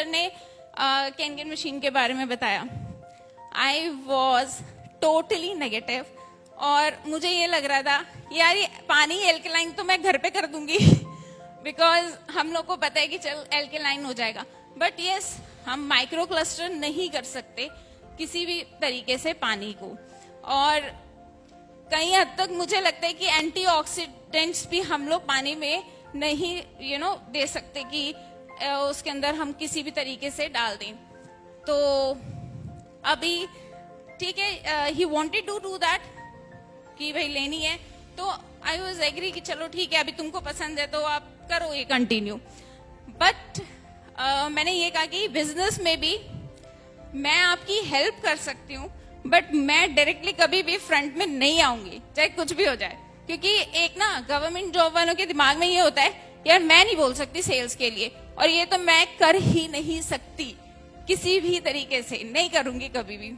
ने केनगेन मशीन के बारे में बताया, आई वॉज टोटली नेगेटिव। और मुझे ये लग रहा था यार ये पानी एल्केलाइन तो मैं घर पे कर दूंगी बिकॉज हम लोग को पता है कि चल एल्केलाइन हो जाएगा, बट यस हम माइक्रो क्लस्टर नहीं कर सकते किसी भी तरीके से पानी को। और कई हद तक मुझे लगता है कि एंटीऑक्सीडेंट्स भी हम लोग पानी में नहीं दे सकते कि उसके अंदर हम किसी भी तरीके से डाल दें। तो अभी ठीक है, he wanted to do that कि भाई लेनी है, तो आई वाज एग्री कि चलो ठीक है अभी तुमको पसंद है तो आप करो ये कंटिन्यू। बट मैंने ये कहा कि बिजनेस में भी मैं आपकी हेल्प कर सकती हूँ, बट मैं डायरेक्टली कभी भी फ्रंट में नहीं आऊंगी चाहे कुछ भी हो जाए, क्योंकि एक ना गवर्नमेंट जॉब वालों के दिमाग में ये होता है यार मैं नहीं बोल सकती सेल्स के लिए, और ये तो मैं कर ही नहीं सकती किसी भी तरीके से, नहीं करूंगी कभी भी।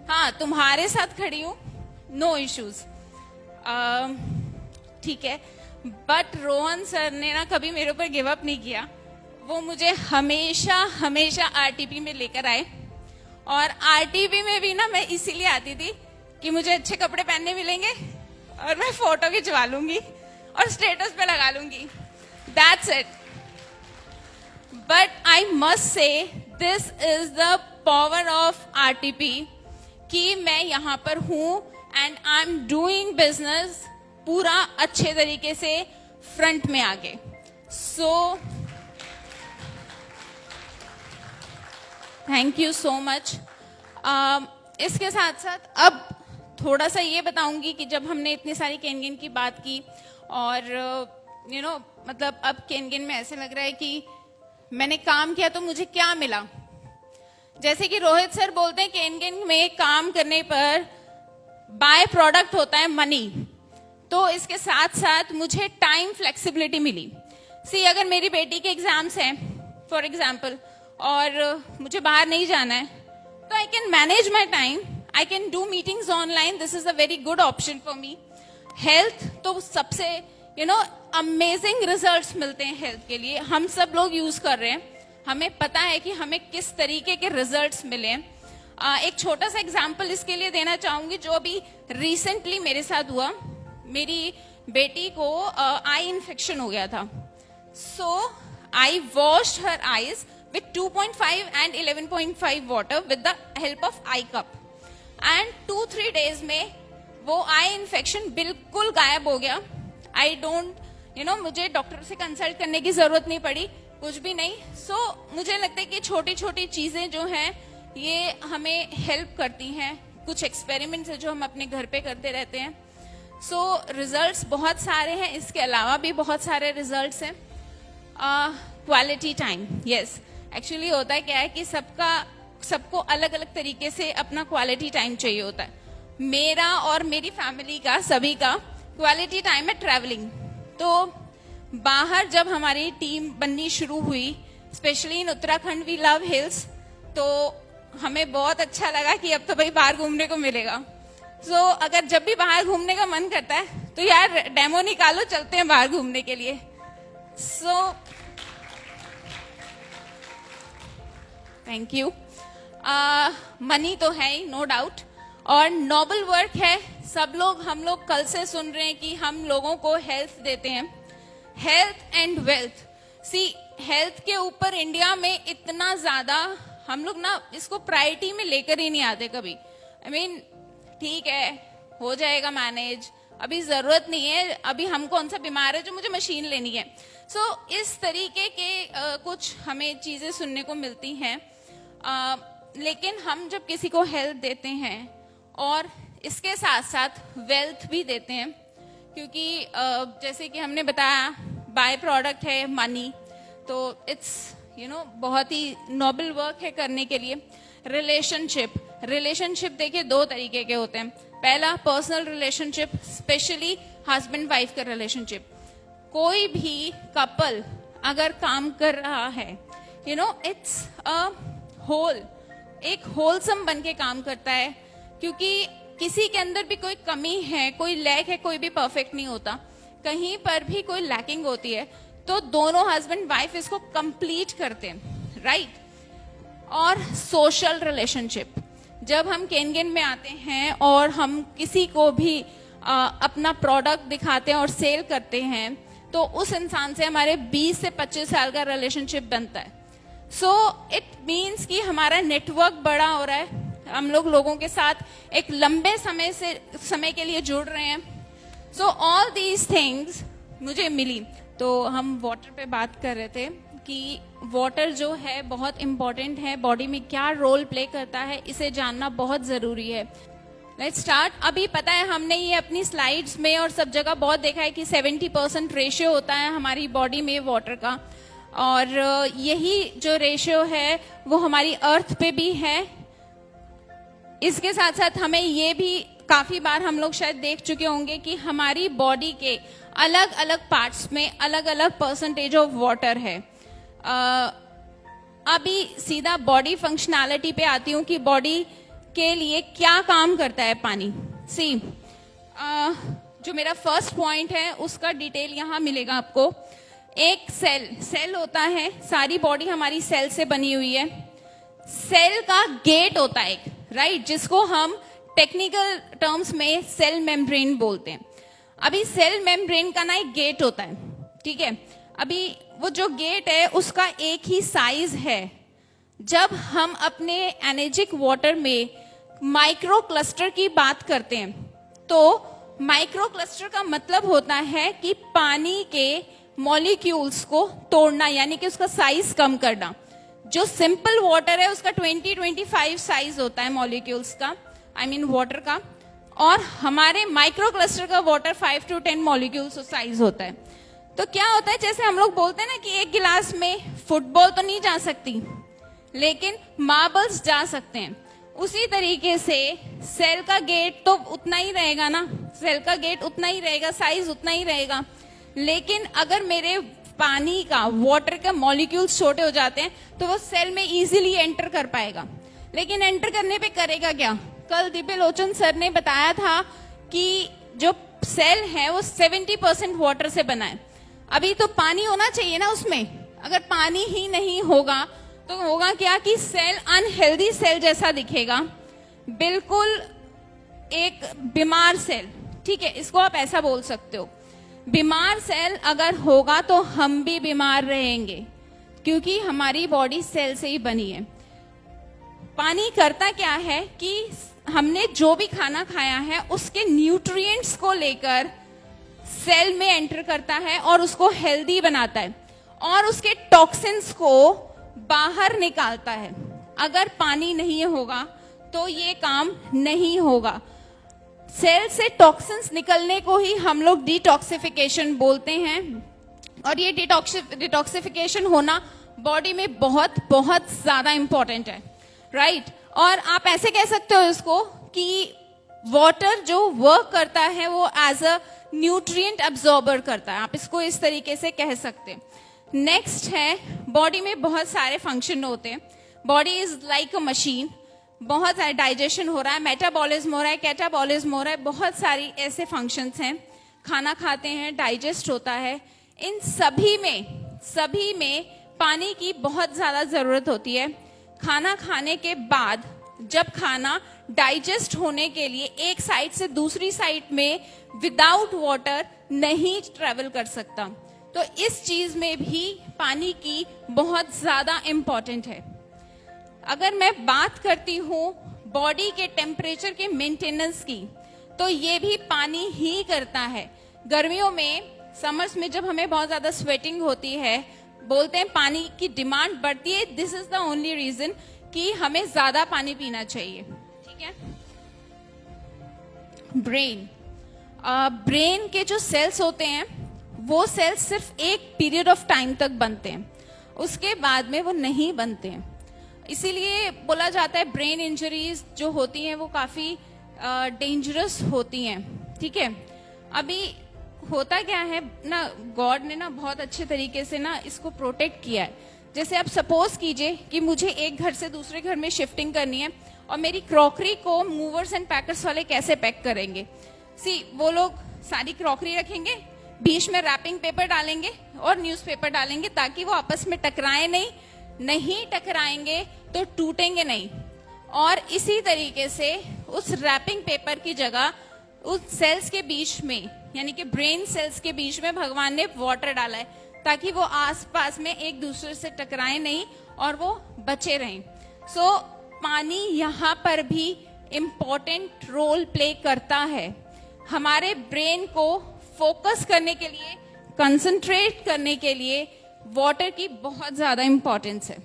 हाँ तुम्हारे साथ खड़ी हूँ, नो इश्यूज, ठीक है। बट रोहन सर ने ना कभी मेरे ऊपर गिव अप नहीं किया, वो मुझे हमेशा हमेशा आरटीपी में लेकर आए। और आरटीपी में भी ना मैं इसीलिए आती थी कि मुझे अच्छे कपड़े पहनने मिलेंगे और मैं फोटो खिंचवा लूंगी और स्टेटस पे लगा लूंगी, that's it. But I must say this is the power of RTP कि मैं यहाँ पर हूँ and I am doing business पूरा अच्छे तरीके से फ्रंट में आगे। So thank you so much. इसके साथ साथ अब थोड़ा सा ये बताऊंगी कि जब हमने इतनी सारी केनगेन की बात की और मतलब अब केनगेन में ऐसे लग रहा है कि मैंने काम किया तो मुझे क्या मिला। जैसे कि रोहित सर बोलते हैं केनगेन में काम करने पर बाय प्रोडक्ट होता है मनी, तो इसके साथ साथ मुझे टाइम फ्लेक्सिबिलिटी मिली। सी अगर मेरी बेटी के एग्जाम्स हैं फॉर एग्जाम्पल और मुझे बाहर नहीं जाना है, तो I can manage my time, I can do meetings online, this is a very good option for me. Health तो सबसे अमेजिंग रिजल्ट्स मिलते हैं हेल्थ के लिए, हम सब लोग यूज कर रहे हैं, हमें पता है कि हमें किस तरीके के रिजल्ट्स मिले हैं। एक छोटा सा एग्जांपल इसके लिए देना चाहूंगी जो अभी रिसेंटली मेरे साथ हुआ। मेरी बेटी को आई इन्फेक्शन हो गया था, so I washed her eyes with 2.5 and 11.5 water with the help of eye cup and 2-3 days में वो आई इन्फेक्शन बिल्कुल गायब हो गया। आई डोंट मुझे डॉक्टर से कंसल्ट करने की जरूरत नहीं पड़ी, कुछ भी नहीं। सो मुझे लगता है कि छोटी छोटी चीजें जो हैं ये हमें हेल्प करती हैं। कुछ एक्सपेरिमेंट्स है जो हम अपने घर पे करते रहते हैं। सो रिजल्ट्स बहुत सारे हैं, इसके अलावा भी बहुत सारे रिजल्ट्स हैं। क्वालिटी टाइम, यस एक्चुअली होता है क्या है कि सबको अलग अलग तरीके से अपना क्वालिटी टाइम चाहिए होता है। मेरा और मेरी फैमिली का सभी का क्वालिटी टाइम है ट्रैवलिंग। तो बाहर जब हमारी टीम बननी शुरू हुई, specially in Uttarakhand we love hills, तो हमें बहुत अच्छा लगा कि अब तो भाई बाहर घूमने को मिलेगा। सो अगर जब भी बाहर घूमने का मन करता है तो यार डेमो निकालो, चलते हैं बाहर घूमने के लिए। So thank you. मनी तो है ही नो डाउट, और नोबल वर्क है। सब लोग हम लोग कल से सुन रहे हैं कि हम लोगों को हेल्थ देते हैं, health and wealth. See health के ऊपर इंडिया में इतना ज्यादा हम लोग ना इसको प्रायोरिटी में लेकर ही नहीं आते कभी। आई मीन ठीक है हो जाएगा मैनेज, अभी जरूरत नहीं है, अभी हम कौन सा बीमार है जो मुझे मशीन लेनी है। सो इस तरीके के कुछ हमें चीजें सुनने को मिलती हैं। लेकिन हम जब किसी को हेल्थ देते हैं और इसके साथ साथ वेल्थ भी देते हैं, क्योंकि जैसे कि हमने बताया बाय प्रोडक्ट है मनी, तो इट्स बहुत ही नोबल वर्क है करने के लिए। रिलेशनशिप देखिए दो तरीके के होते हैं। पहला personal relationship, specially husband wife का रिलेशनशिप। कोई भी कपल अगर काम कर रहा है इट्स अ होल, एक होलसम बन के काम करता है, क्योंकि किसी के अंदर भी कोई कमी है, कोई लैक है, कोई भी परफेक्ट नहीं होता, कहीं पर भी कोई लैकिंग होती है तो दोनों हस्बैंड वाइफ इसको कंप्लीट करते हैं, राइट। और सोशल रिलेशनशिप। जब हम केनगेन में आते हैं और हम किसी को भी अपना प्रोडक्ट दिखाते हैं और सेल करते हैं, तो उस इंसान से हमारे 20 से 25 साल का रिलेशनशिप बनता है। सो इट मीन्स कि हमारा नेटवर्क बड़ा हो रहा है, हम लोगों के साथ एक लंबे समय के लिए जुड़ रहे हैं। सो ऑल दीज थिंग्स मुझे मिली। तो हम वाटर पे बात कर रहे थे कि वाटर जो है बहुत इम्पोर्टेंट है, बॉडी में क्या रोल प्ले करता है इसे जानना बहुत जरूरी है। Let's start. अभी पता है हमने ये अपनी स्लाइड्स में और सब जगह बहुत देखा है कि 70% रेशियो होता है हमारी बॉडी में वाटर का, और यही जो रेशियो है वो हमारी अर्थ पे भी है। इसके साथ साथ हमें ये भी काफी बार हम लोग शायद देख चुके होंगे कि हमारी बॉडी के अलग अलग पार्ट्स में अलग अलग परसेंटेज ऑफ वाटर है। अभी सीधा बॉडी फंक्शनैलिटी पे आती हूँ कि बॉडी के लिए क्या काम करता है पानी। सी जो मेरा फर्स्ट पॉइंट है उसका डिटेल यहाँ मिलेगा आपको। एक सेल होता है, सारी बॉडी हमारी सेल से बनी हुई है। सेल का गेट होता है एक, राइट, जिसको हम टेक्निकल टर्म्स में सेल मेम्ब्रेन बोलते हैं। अभी सेल मेम्ब्रेन का ना एक गेट होता है, ठीक है। अभी वो जो गेट है उसका एक ही साइज है। जब हम अपने एनर्जिक वाटर में माइक्रो क्लस्टर की बात करते हैं, तो माइक्रो क्लस्टर का मतलब होता है कि पानी के मॉलिक्यूल्स को तोड़ना, यानी कि उसका साइज कम करना। जो सिंपल वाटर है उसका 20-25 साइज होता है मॉलिक्यूल्स का, आई मीन वाटर का, और हमारे माइक्रो क्लस्टर का वाटर 5 to 10 मॉलिक्यूल्स साइज होता है। तो क्या होता है, जैसे हम लोग बोलते हैं ना कि एक गिलास में फुटबॉल तो नहीं जा सकती लेकिन मार्बल्स जा सकते हैं, उसी तरीके से सेल का गेट तो उतना ही रहेगा ना, सेल का गेट उतना ही रहेगा, साइज उतना ही रहेगा। लेकिन अगर मेरे पानी का, वाटर का मॉलिक्यूल्स छोटे हो जाते हैं तो वो सेल में इजीली एंटर कर पाएगा। लेकिन एंटर करने पे करेगा क्या? कल दिव्यलोचन सर ने बताया था कि जो सेल है वो 70% वाटर से बना है। अभी तो पानी होना चाहिए ना उसमें, अगर पानी ही नहीं होगा तो होगा क्या कि सेल अनहेल्दी सेल जैसा दिखेगा, बिल्कुल एक बीमार सेल, ठीक है, इसको आप ऐसा बोल सकते हो। बीमार सेल अगर होगा तो हम भी बीमार रहेंगे, क्योंकि हमारी बॉडी सेल से ही बनी है। पानी करता क्या है कि हमने जो भी खाना खाया है उसके न्यूट्रिएंट्स को लेकर सेल में एंटर करता है और उसको हेल्दी बनाता है और उसके टॉक्सिन्स को बाहर निकालता है। अगर पानी नहीं होगा तो ये काम नहीं होगा। सेल से टॉक्सिन्स निकलने को ही हम लोग डिटॉक्सिफिकेशन बोलते हैं, और ये डिटॉक्सिफिकेशन होना बॉडी में बहुत बहुत ज्यादा इंपॉर्टेंट है, राइट। और आप ऐसे कह सकते हो इसको कि वाटर जो वर्क करता है वो एज अ न्यूट्रिएंट अब्सॉर्बर करता है, आप इसको इस तरीके से कह सकते हैं। नेक्स्ट है, बॉडी में बहुत सारे फंक्शन होते हैं। Body is like a machine, बहुत सारे डाइजेशन हो रहा है, मेटाबॉलिज्म हो रहा है, कैटाबॉलिज्म हो रहा है, बहुत सारी ऐसे फंक्शंस हैं। खाना खाते हैं, डाइजेस्ट होता है, इन सभी में पानी की बहुत ज्यादा जरूरत होती है। खाना खाने के बाद जब खाना डाइजेस्ट होने के लिए एक साइड से दूसरी साइड में विदाउट वाटर नहीं ट्रेवल कर सकता, तो इस चीज में भी पानी की बहुत ज्यादा इंपॉर्टेंट है। अगर मैं बात करती हूँ बॉडी के टेम्परेचर के मेंटेनेंस की, तो ये भी पानी ही करता है। गर्मियों में, समर्स में जब हमें बहुत ज्यादा स्वेटिंग होती है, बोलते हैं पानी की डिमांड बढ़ती है। This is the only reason कि हमें ज्यादा पानी पीना चाहिए, ठीक है। ब्रेन के जो सेल्स होते हैं वो सेल्स सिर्फ एक पीरियड ऑफ टाइम तक बनते हैं, उसके बाद में वो नहीं बनते हैं। इसीलिए बोला जाता है ब्रेन इंजरीज जो होती हैं वो काफी डेंजरस होती हैं, ठीक है। अभी होता क्या है ना, गॉड ने ना बहुत अच्छे तरीके से ना इसको प्रोटेक्ट किया है। जैसे आप सपोज कीजिए कि मुझे एक घर से दूसरे घर में शिफ्टिंग करनी है और मेरी क्रॉकरी को मूवर्स एंड पैकर्स वाले कैसे पैक करेंगे। वो लोग सारी क्रॉकरी रखेंगे, बीच में रैपिंग पेपर डालेंगे और न्यूज़पेपर डालेंगे ताकि वो आपस में टकराए नहीं, नहीं टकराएंगे तो टूटेंगे नहीं। और इसी तरीके से उस रैपिंग पेपर की जगह उस सेल्स के बीच में, यानी कि ब्रेन सेल्स के बीच में भगवान ने वाटर डाला है, ताकि वो आसपास में एक दूसरे से टकराए नहीं और वो बचे रहें। सो पानी यहाँ पर भी इम्पोर्टेंट रोल प्ले करता है। हमारे ब्रेन को फोकस करने के लिए, कंसंट्रेट करने के लिए वाटर की बहुत ज्यादा इंपॉर्टेंस है।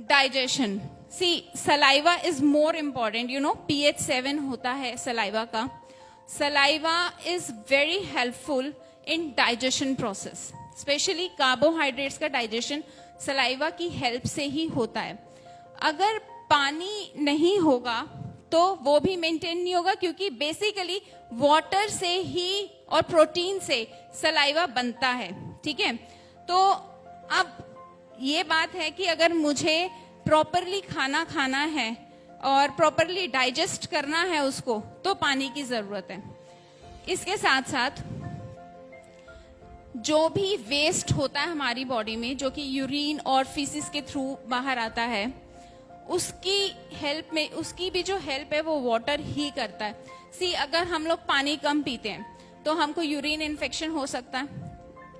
Digestion, see saliva is more important, you know pH 7 होता है सलाइवा का। Saliva is very helpful in digestion process, specially carbohydrates का डाइजेशन सलाइवा की हेल्प से ही होता है। अगर पानी नहीं होगा तो वो भी मेंटेन नहीं होगा, क्योंकि बेसिकली वाटर से ही और प्रोटीन से सलाइवा बनता है, ठीक है। तो अब ये बात है कि अगर मुझे प्रॉपरली खाना खाना है और प्रॉपरली डाइजेस्ट करना है उसको, तो पानी की जरूरत है। इसके साथ साथ जो भी वेस्ट होता है हमारी बॉडी में, जो कि यूरिन और फीसिस के थ्रू बाहर आता है, उसकी हेल्प में, उसकी भी जो हेल्प है वो वाटर ही करता है। सी अगर हम लोग पानी कम पीते हैं तो हमको यूरिन इन्फेक्शन हो सकता है,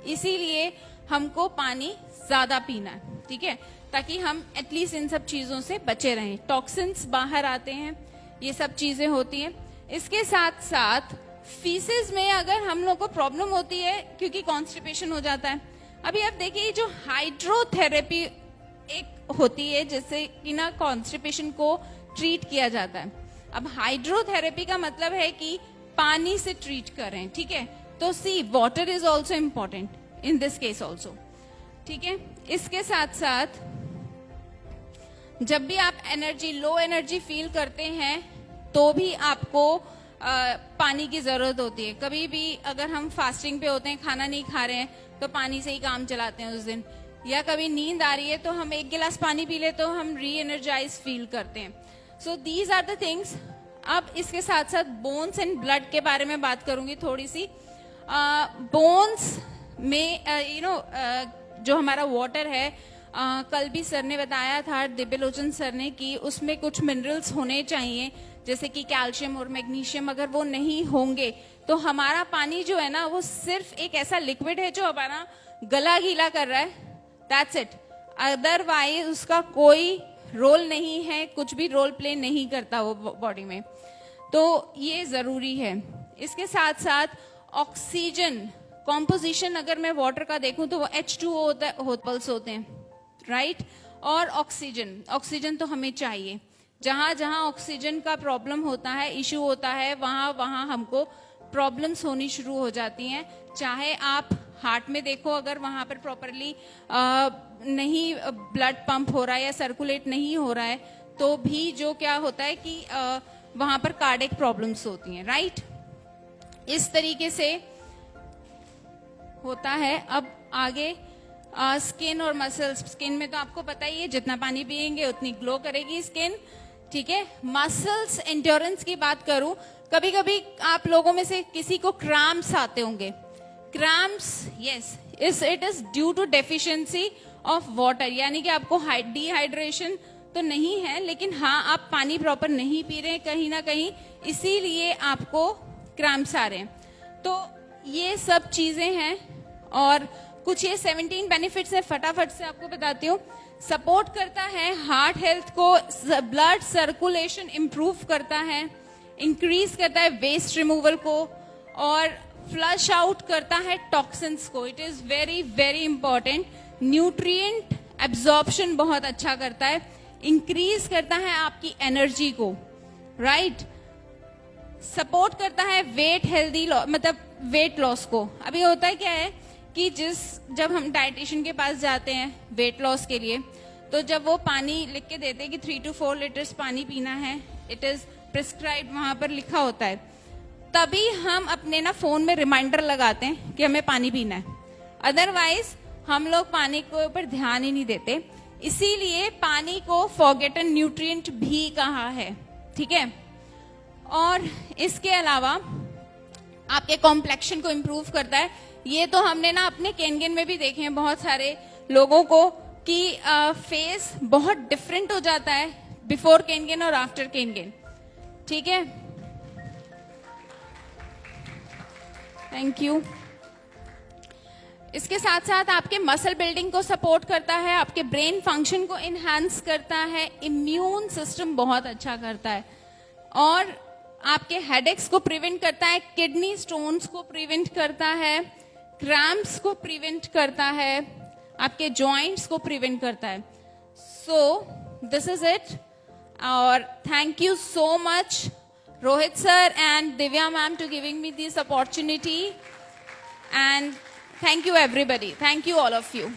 इसीलिए हमको पानी ज्यादा पीना है, ठीक है, ताकि हम एटलीस्ट इन सब चीजों से बचे रहें। टॉक्सिन्स बाहर आते हैं, ये सब चीजें होती हैं। इसके साथ साथ फीसिस में अगर हम लोग को प्रॉब्लम होती है क्योंकि कॉन्स्टिपेशन हो जाता है। अभी आप देखिए जो हाइड्रोथेरेपी एक होती है जिससे कि ना कॉन्स्टिपेशन को ट्रीट किया जाता है। अब हाइड्रोथेरेपी का मतलब है कि पानी से ट्रीट करें, ठीक है। तो sea water is also important in this case also, ठीक है। इसके साथ साथ जब भी आप लो एनर्जी फील करते हैं तो भी आपको पानी की जरूरत होती है। कभी भी अगर हम फास्टिंग पे होते हैं, खाना नहीं खा रहे हैं, तो पानी से ही काम चलाते हैं उस दिन, या कभी नींद आ रही है तो हम 1 गिलास पानी पी ले तो हम री एनर्जाइज फील करते हैं। So these are the things. अब इसके साथ साथ बोन्स एंड ब्लड के बारे में बात करूंगी थोड़ी सी। बोन्स में जो हमारा वाटर है, कल भी सर ने बताया था, दिव्यलोचन सर ने, कि उसमें कुछ मिनरल्स होने चाहिए, जैसे कि कैल्शियम और मैग्नीशियम। अगर वो नहीं होंगे तो हमारा पानी जो है ना, वो सिर्फ एक ऐसा लिक्विड है जो हमारा गला गीला कर रहा है, दैट्स इट। अदरवाइज उसका कोई रोल नहीं है, कुछ भी रोल प्ले नहीं करता वो बॉडी में, तो ये जरूरी है। इसके साथ साथ ऑक्सीजन कॉम्पोजिशन, अगर मैं वाटर का देखूं तो वो H2O होते हैं, राइट। और ऑक्सीजन तो हमें चाहिए। जहां जहां ऑक्सीजन का प्रॉब्लम होता है, इशू होता है, वहां वहां हमको प्रॉब्लम्स होनी शुरू हो जाती हैं। चाहे आप हार्ट में देखो, अगर वहां पर प्रॉपरली नहीं ब्लड पंप हो रहा है या सर्कुलेट नहीं हो रहा है, तो भी जो क्या होता है कि वहां पर कार्डियक प्रॉब्लम्स होती हैं, राइट। इस तरीके से होता है। अब आगे स्किन और मसल्स। स्किन में तो आपको पता ही है, जितना पानी पिएंगे उतनी ग्लो करेगी स्किन, ठीक है। मसल्स एंड्योरेंस की बात करूं, कभी कभी आप लोगों में से किसी को क्रैम्प्स आते होंगे। Cramps, yes, it is due to deficiency of water, यानी कि आपको डिहाइड्रेशन तो नहीं है, लेकिन हाँ आप पानी प्रॉपर नहीं पी रहे कहीं ना कहीं, इसीलिए आपको क्रैम्प्स आ रहे हैं। तो ये सब चीजें हैं और कुछ ये 17 बेनिफिट्स है, फटाफट से आपको बताती हूँ। सपोर्ट करता है हार्ट हेल्थ को, ब्लड सर्कुलेशन इंप्रूव करता है, इंक्रीज करता है वेस्ट रिमूवल को, और फ्लश आउट करता है टॉक्सिन्स को। It is very very important. Nutrient absorption बहुत अच्छा करता है, इंक्रीज करता है आपकी एनर्जी को, राइट। सपोर्ट करता है वेट हेल्दी, मतलब वेट लॉस को। अभी होता है क्या है कि जब हम डाइटिशियन के पास जाते हैं वेट लॉस के लिए, तो जब वो पानी लिख के देते हैं कि 3 to 4 लीटर्स पानी पीना है, इट इज प्रिस्क्राइब, वहां पर लिखा होता है, तभी हम अपने ना फोन में रिमाइंडर लगाते हैं कि हमें पानी पीना है। अदरवाइज हम लोग पानी के ऊपर ध्यान ही नहीं देते, इसीलिए पानी को फॉरगेटन न्यूट्रिएंट भी कहा है, ठीक है। और इसके अलावा आपके कॉम्प्लेक्शन को इम्प्रूव करता है। ये तो हमने ना अपने केनगेन में भी देखे हैं, बहुत सारे लोगों को कि फेस बहुत डिफरेंट हो जाता है बिफोर केन गेन और आफ्टर केन गेन. ठीक है, थैंक यू. इसके साथ साथ आपके मसल बिल्डिंग को सपोर्ट करता है, आपके ब्रेन फंक्शन को इनहांस करता है, इम्यून सिस्टम बहुत अच्छा करता है, और आपके हेडेक्स को प्रिवेंट करता है, किडनी स्टोन्स को प्रिवेंट करता है, क्रैम्प्स को प्रिवेंट करता है, आपके जॉइंट्स को प्रिवेंट करता है. सो दिस इज इट, और thank you so much Rohit sir and Divya ma'am to giving me this opportunity, and thank you everybody. Thank you all of you.